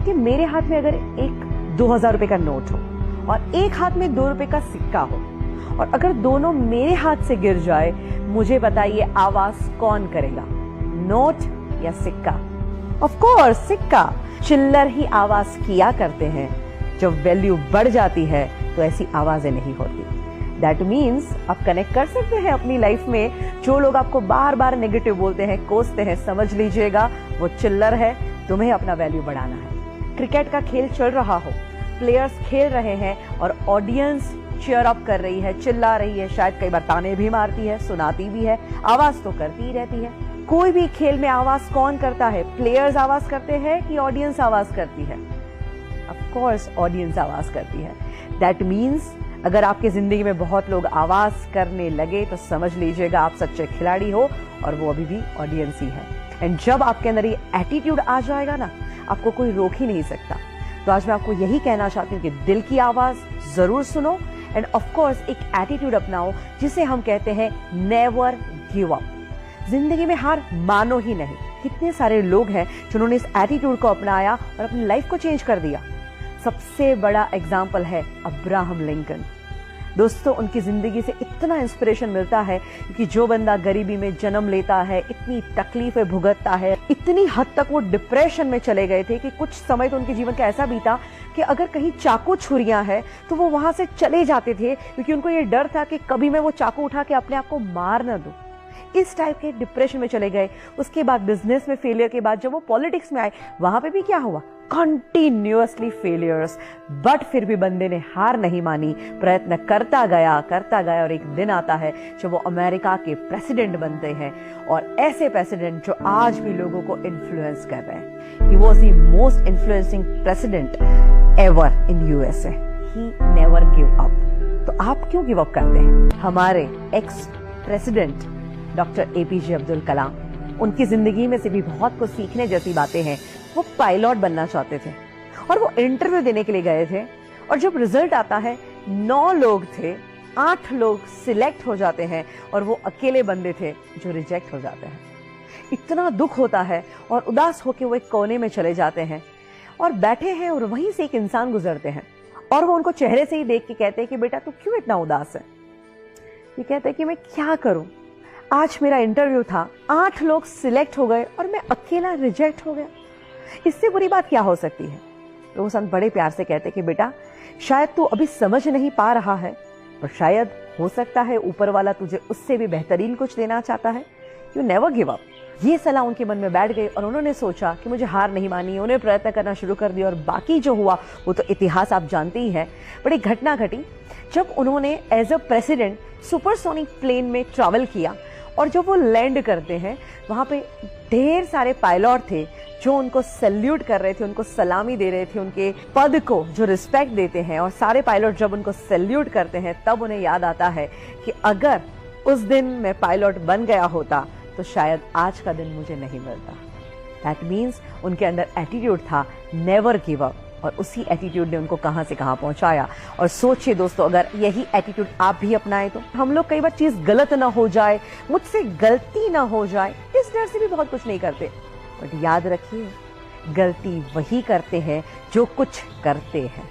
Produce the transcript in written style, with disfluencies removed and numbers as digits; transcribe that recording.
कि मेरे हाथ में अगर एक 2000 रुपए का नोट हो और एक हाथ में 2 रुपए का सिक्का हो और अगर दोनों मेरे हाथ से गिर जाए, मुझे बताइए आवाज कौन करेगा, नोट या सिक्का? ऑफ कोर्स सिक्का। चिल्लर ही आवाज किया करते हैं, जब वैल्यू बढ़ जाती है तो ऐसी आवाजें नहीं होती। दैट मीन्स आप कनेक्ट कर सकते हैं अपनी लाइफ में। जो लोग आपको बार बार नेगेटिव बोलते हैं, कोसते हैं, समझ लीजिएगा वो चिल्लर है, तुम्हें अपना वैल्यू बढ़ाना है। क्रिकेट का खेल चल रहा हो, प्लेयर्स खेल रहे हैं और ऑडियंस चीयर अप कर रही है, चिल्ला रही है, शायद कई बार ताने भी मारती है, सुनाती भी है, आवाज तो करती ही रहती है। कोई भी खेल में आवाज कौन करता है? प्लेयर्स आवाज करते हैं कि ऑडियंस आवाज करती है? ऑफ कोर्स ऑडियंस आवाज करती है। दैट मीन्स अगर आपकी जिंदगी में बहुत लोग आवाज करने लगे तो समझ लीजिएगा आप सच्चे खिलाड़ी हो और वो अभी भी ऑडियंस ही है। एंड जब आपके अंदर ये एटीट्यूड आ जाएगा ना, आपको कोई रोक ही नहीं सकता। तो आज मैं आपको यही कहना चाहती हूँ कि दिल की आवाज जरूर सुनो एंड ऑफ कोर्स एक एटीट्यूड अपनाओ जिसे हम कहते हैं नेवर गिव अप। जिंदगी में हार मानो ही नहीं। कितने सारे लोग हैं जिन्होंने इस एटीट्यूड को अपनाया और अपनी लाइफ को चेंज कर दिया। सबसे बड़ा एग्जाम्पल है अब्राहम लिंकन। दोस्तों, उनकी जिंदगी से इतना इंस्पिरेशन मिलता है कि जो बंदा गरीबी में जन्म लेता है, इतनी तकलीफें भुगतता है, इतनी हद तक वो डिप्रेशन में चले गए थे कि कुछ समय तो उनके जीवन का ऐसा बीता कि अगर कहीं चाकू छुरियां हैं तो वो वहां से चले जाते थे, क्योंकि उनको ये डर था कि कभी मैं वो चाकू उठा के अपने आप को मार न दूं। इस टाइप के डिप्रेशन में चले गए। उसके बाद बिजनेस में फेलियर के बाद जब वो पॉलिटिक्स में आए, वहां पे भी क्या हुआ? Continuously failures. बट फिर भी बंदे ने हार नहीं मानी, प्रयत्न करता गया और एक दिन आता है जब वो अमेरिका के प्रेसिडेंट बनते हैं, और ऐसे प्रेसिडेंट जो आज भी लोगों को इन्फ्लुएंस कर रहे हैं। He was the most influencing president ever in USA. He never give up. तो आप क्यों गिव अप करते हैं? हमारे ex president doctor APJ Abdul Kalam, उनकी जिंदगी में से भी बहुत कुछ सीखने जैसी बातें हैं। वो पायलट बनना चाहते थे और वो इंटरव्यू देने के लिए गए थे, और जब रिजल्ट आता है 9 लोग थे, 8 लोग सिलेक्ट हो जाते हैं और वो अकेले बंदे थे जो रिजेक्ट हो जाते हैं। इतना दुख होता है और उदास होकर वो एक कोने में चले जाते हैं और बैठे हैं, और वहीं से एक इंसान गुजरते हैं और वो उनको चेहरे से ही देख के कहते हैं कि बेटा तू क्यों इतना उदास है? ये कहते हैं कि मैं क्या करूं, आज मेरा इंटरव्यू था, 8 लोग सिलेक्ट हो गए और मैं अकेला रिजेक्ट हो गया। इससे बुरी बात क्या हो सकती है? तो वो संत बड़े प्यार से कहते कि बेटा शायद तू अभी समझ नहीं पा रहा है, पर शायद हो सकता है ऊपर वाला तुझे उससे भी बेहतरीन कुछ देना चाहता है। You never give up. ये सलाह उनके मन में बैठ गई और उन्होंने सोचा कि मुझे हार नहीं मानी। उन्हें प्रयत्न करना शुरू कर दिया और बाकी जो हुआ वो तो इतिहास आप जानते ही हैं। बड़ी घटना घटी जब उन्होंने as a president supersonic plane में ट्रैवल किया, और जब वो लैंड करते हैं वहाँ पे ढेर सारे पायलट थे जो उनको सैल्यूट कर रहे थे, उनको सलामी दे रहे थे, उनके पद को जो रिस्पेक्ट देते हैं। और सारे पायलट जब उनको सैल्यूट करते हैं तब उन्हें याद आता है कि अगर उस दिन मैं पायलट बन गया होता तो शायद आज का दिन मुझे नहीं मिलता। दैट मीन्स उनके अंदर एटीट्यूड था नेवर गिव अप, और उसी एटीट्यूड ने उनको कहां से कहां पहुंचाया। और सोचिए दोस्तों, अगर यही एटीट्यूड आप भी अपनाएं तो हम लोग कई बार चीज गलत ना हो जाए, मुझसे गलती ना हो जाए, इस डर से भी बहुत कुछ नहीं करते। बट याद रखिए, गलती वही करते हैं जो कुछ करते हैं।